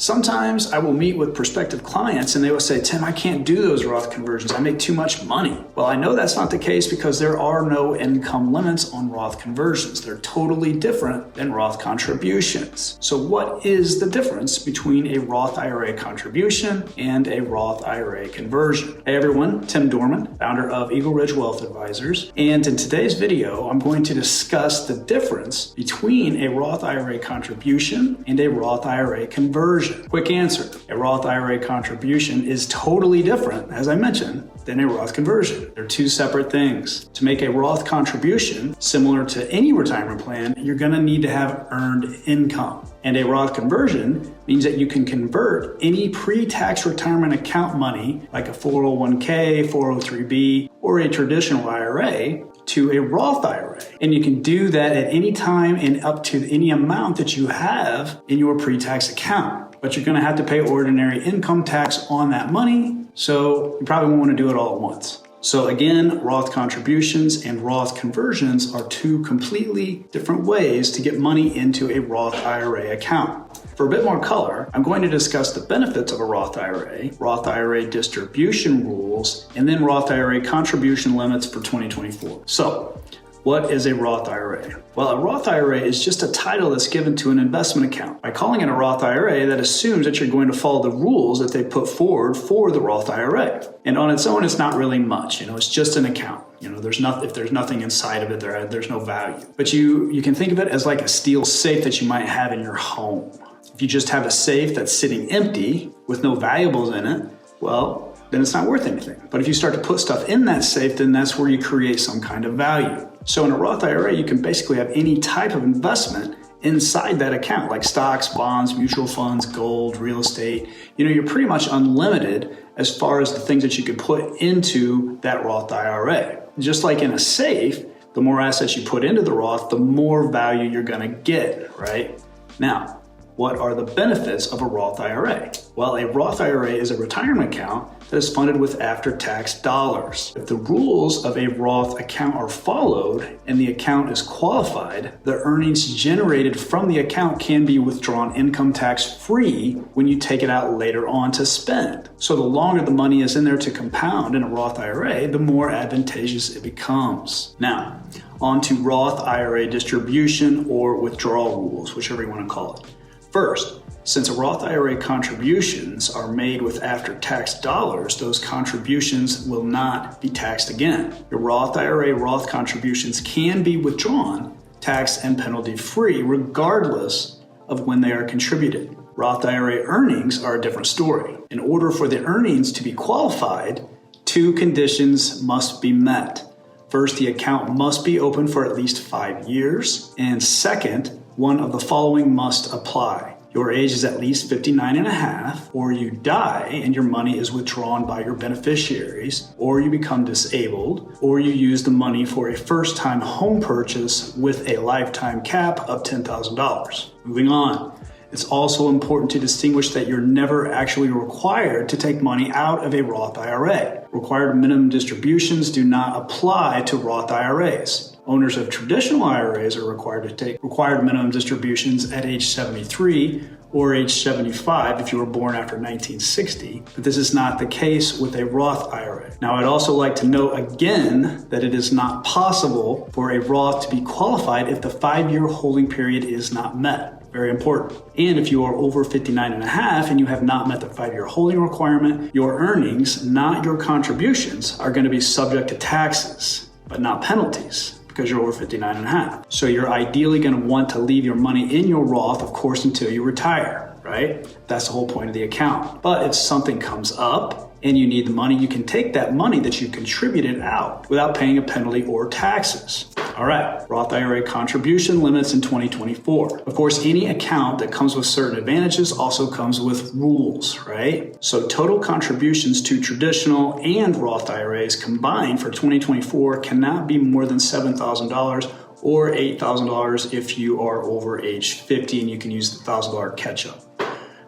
Sometimes I will meet with prospective clients and they will say, Tim, I can't do those Roth conversions. I make too much money. Well, I know that's not the case because there are no income limits on Roth conversions. They're totally different than Roth contributions. So what is the difference between a Roth IRA contribution and a Roth IRA conversion? Hey everyone, Tim Doehrmann, founder of Eagle Ridge Wealth Advisors. And in today's video, I'm going to discuss the difference between a Roth IRA contribution and a Roth IRA conversion. Quick answer, a Roth IRA contribution is totally different, as I mentioned, than a Roth conversion. They're two separate things. To make a Roth contribution, similar to any retirement plan, you're gonna need to have earned income. And a Roth conversion means that you can convert any pre-tax retirement account money, like a 401k, 403b, or a traditional IRA, to a Roth IRA. And you can do that at any time and up to any amount that you have in your pre-tax account. But you're gonna have to pay ordinary income tax on that money, so you probably won't wanna do it all at once. So again, Roth contributions and Roth conversions are two completely different ways to get money into a Roth IRA account. For a bit more color, I'm going to discuss the benefits of a Roth IRA distribution rules, and then Roth IRA contribution limits for 2024. So, what is a Roth IRA? Well, a Roth IRA is just a title that's given to an investment account. By calling it a Roth IRA, that assumes that you're going to follow the rules that they put forward for the Roth IRA. And on its own, it's not really much. It's just an account. If there's nothing inside of it, there's no value. But you can think of it as like a steel safe that you might have in your home. If you just have a safe that's sitting empty with no valuables in it, well, then it's not worth anything. But if you start to put stuff in that safe, then that's where you create some kind of value. So in a Roth IRA, you can basically have any type of investment inside that account, like stocks, bonds, mutual funds, gold, real estate. You're pretty much unlimited as far as the things that you could put into that Roth IRA. Just like in a safe, the more assets you put into the Roth, the more value you're gonna get, right? Now, what are the benefits of a Roth IRA? Well, a Roth IRA is a retirement account that is funded with after-tax dollars. If the rules of a Roth account are followed and the account is qualified, the earnings generated from the account can be withdrawn income tax-free when you take it out later on to spend. So the longer the money is in there to compound in a Roth IRA, the more advantageous it becomes. Now, on to Roth IRA distribution or withdrawal rules, whichever you want to call it. First, since Roth IRA contributions are made with after-tax dollars, those contributions will not be taxed again. Your Roth IRA Roth contributions can be withdrawn tax and penalty-free regardless of when they are contributed. Roth IRA earnings are a different story. In order for the earnings to be qualified, two conditions must be met. First, the account must be open for at least 5 years, and second, one of the following must apply. Your age is at least 59 and a half, or you die and your money is withdrawn by your beneficiaries, or you become disabled, or you use the money for a first-time home purchase with a lifetime cap of $10,000. Moving on. It's also important to distinguish that you're never actually required to take money out of a Roth IRA. Required minimum distributions do not apply to Roth IRAs. Owners of traditional IRAs are required to take required minimum distributions at age 73 or age 75 if you were born after 1960, but this is not the case with a Roth IRA. Now, I'd also like to note again that it is not possible for a Roth to be qualified if the 5-year holding period is not met. Very important. And if you are over 59 and a half and you have not met the 5-year holding requirement, your earnings, not your contributions, are going to be subject to taxes, but not penalties, because you're over 59 and a half. So you're ideally going to want to leave your money in your Roth, of course, until you retire, right? That's the whole point of the account. But if something comes up and you need the money, you can take that money that you contributed out without paying a penalty or taxes. All right, Roth IRA contribution limits in 2024. Of course, any account that comes with certain advantages also comes with rules, right? So total contributions to traditional and Roth IRAs combined for 2024 cannot be more than $7,000 or $8,000 if you are over age 50 and you can use the $1,000 catch-up.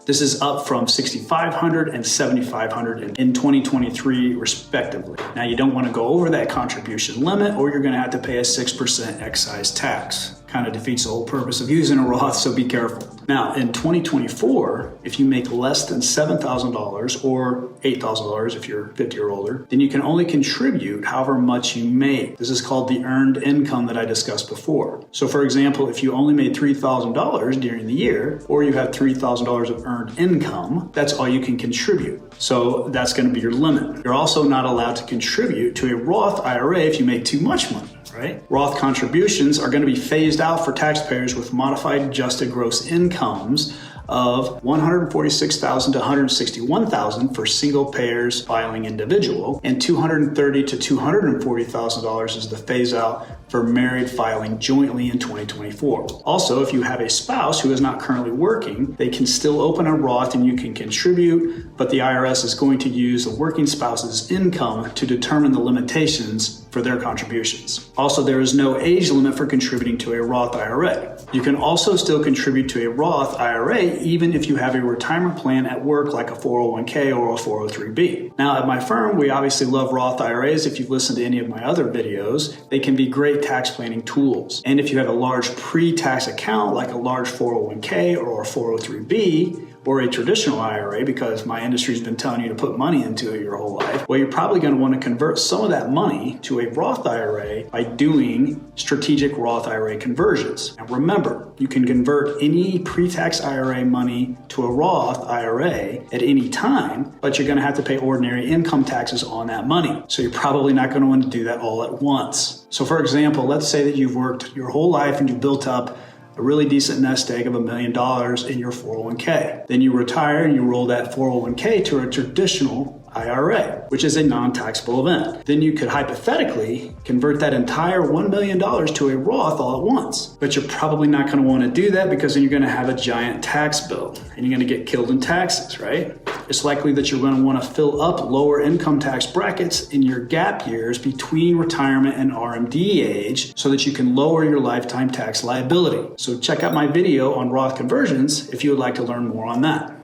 This is up from $6,500 and $7,500 in 2023, respectively. Now, you don't want to go over that contribution limit, or you're going to have to pay a 6% excise tax. Kind of defeats the whole purpose of using a Roth, so be careful. Now, in 2024, if you make less than $7,000 or $8,000 if you're 50 or older, then you can only contribute however much you make. This is called the earned income that I discussed before. So for example, if you only made $3,000 during the year, or you have $3,000 of earned income, that's all you can contribute. So that's going to be your limit. You're also not allowed to contribute to a Roth IRA if you make too much money. Right? Roth contributions are going to be phased out for taxpayers with modified adjusted gross incomes of $146,000 to $161,000 for single payers filing individual, and $230,000 to $240,000 is the phase out for married filing jointly in 2024. Also, if you have a spouse who is not currently working, they can still open a Roth and you can contribute, but the IRS is going to use the working spouse's income to determine the limitations for their contributions. Also, there is no age limit for contributing to a Roth IRA. You can also still contribute to a Roth IRA even if you have a retirement plan at work like a 401k or a 403b. Now, at my firm, we obviously love Roth IRAs. If you've listened to any of my other videos, they can be great tax planning tools. And if you have a large pre-tax account like a large 401k or a 403b, or a traditional IRA, because my industry's been telling you to put money into it your whole life, well, you're probably going to want to convert some of that money to a Roth IRA by doing strategic Roth IRA conversions. Now remember, you can convert any pre-tax IRA money to a Roth IRA at any time, but you're going to have to pay ordinary income taxes on that money. So you're probably not going to want to do that all at once. So for example, let's say that you've worked your whole life and you built up a really decent nest egg of $1 million in your 401k. Then you retire and you roll that 401k to a traditional IRA, which is a non-taxable event. Then you could hypothetically convert that entire $1 million to a Roth all at once. But you're probably not going to want to do that because then you're going to have a giant tax bill and you're going to get killed in taxes, right? It's likely that you're going to want to fill up lower income tax brackets in your gap years between retirement and RMD age so that you can lower your lifetime tax liability. So check out my video on Roth conversions if you would like to learn more on that.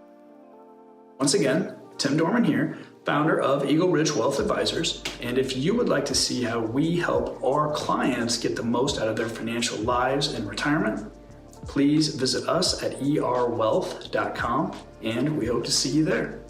Once again, Tim Doehrmann here, founder of Eagle Ridge Wealth Advisors. And if you would like to see how we help our clients get the most out of their financial lives in retirement, please visit us at erwealth.com, and we hope to see you there.